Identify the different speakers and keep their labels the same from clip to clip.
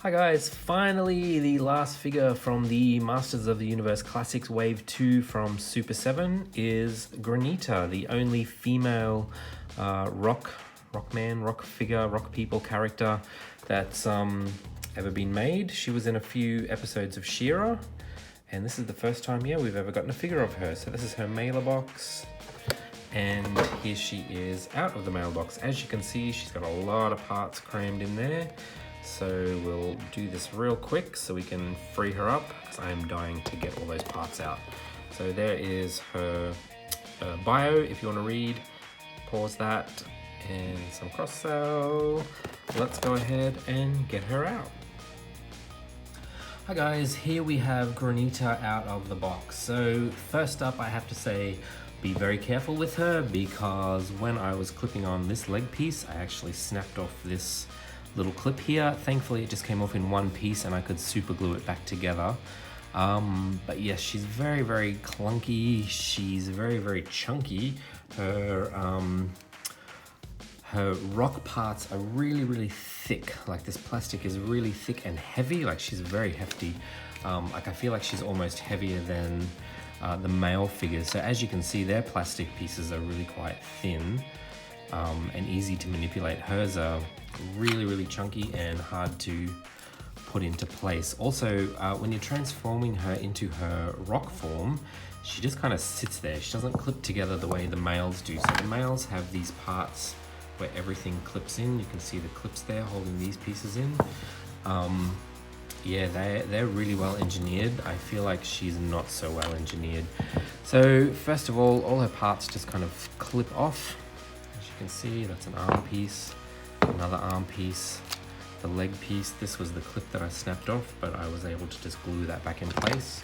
Speaker 1: Hi guys, finally the last figure from the Masters of the Universe Classics Wave 2 from Super 7 is Granita, the only female rock figure, rock people character that's ever been made. She was in a few episodes of She-Ra, and this is the first time we've ever gotten a figure of her. So this is her mailer box, and here she is out of the mailbox. As you can see, she's got a lot of parts crammed in there. So we'll do this real quick so we can free her up, because I'm dying to get all those parts out. So there is her bio, if you want to read. Pause that, and some cross sell. Let's go ahead and get her out. Hi guys, here we have Granita out of the box. So first up, I have to say, be very careful with her, because when I was clipping on this leg piece, I actually snapped off this little clip here. Thankfully it just came off in one piece and I could super glue it back together. But yes, she's very, very clunky. She's very, very chunky. Her rock parts are really, really thick. Like, this plastic is really thick and heavy. Like, she's very hefty. Like, I feel like she's almost heavier than the male figures. So as you can see, their plastic pieces are really quite thin and easy to manipulate. Hers are really, really chunky and hard to put into place. Also, when you're transforming her into her rock form, she just kind of sits there. She doesn't clip together the way the males do. So the males have these parts where everything clips in. You can see the clips there holding these pieces in. Yeah, they're really well engineered. I feel like she's not so well engineered. So first of all her parts just kind of clip off. As you can see, that's an arm piece, another arm piece, the leg piece. This was the clip that I snapped off, but I was able to just glue that back in place.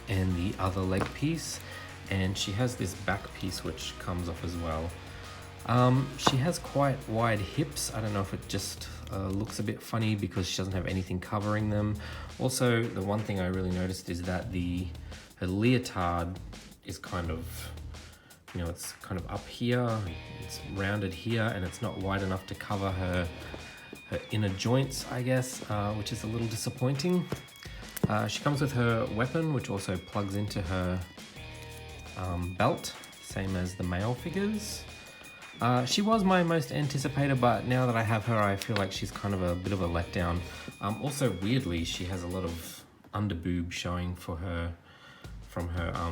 Speaker 1: And the other leg piece, and she has this back piece which comes off as well. She has quite wide hips. I don't know if it just looks a bit funny because she doesn't have anything covering them. Also, the one thing I really noticed is that her leotard is kind of, it's kind of up here, it's rounded here, and it's not wide enough to cover her inner joints, I guess, which is a little disappointing. She comes with her weapon, which also plugs into her belt, same as the male figures. She was my most anticipated, but now that I have her, I feel like she's kind of a bit of a letdown. Also, weirdly, she has a lot of underboob showing from her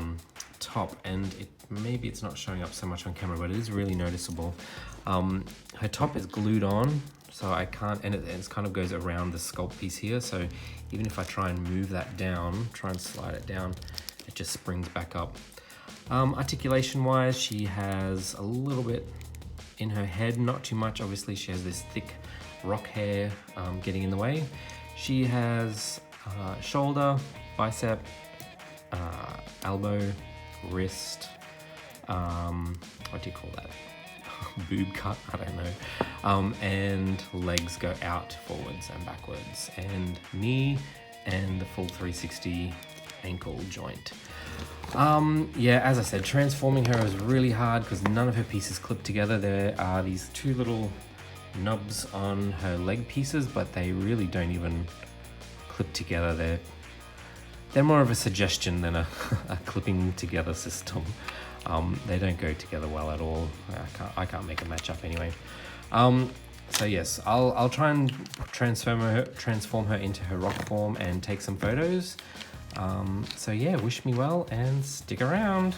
Speaker 1: top, and maybe it's not showing up so much on camera, but it is really noticeable. Her top is glued on, so I can't, and it kind of goes around the sculpt piece here, so even if I try and move that down, try and slide it down, it just springs back up. Articulation wise, she has a little bit in her head, not too much. Obviously she has this thick rock hair getting in the way. She has shoulder, bicep, elbow, wrist, what do you call that? Boob cut, I don't know. And legs go out forwards and backwards, and knee, and the full 360 ankle joint. Yeah, as I said, transforming her is really hard because none of her pieces clip together. There are these two little nubs on her leg pieces, but they really don't even clip together. They're more of a suggestion than a clipping together system. They don't go together well at all. I can't make a match up anyway. So yes, I'll try and transform her into her rock form and take some photos. So yeah, wish me well and stick around.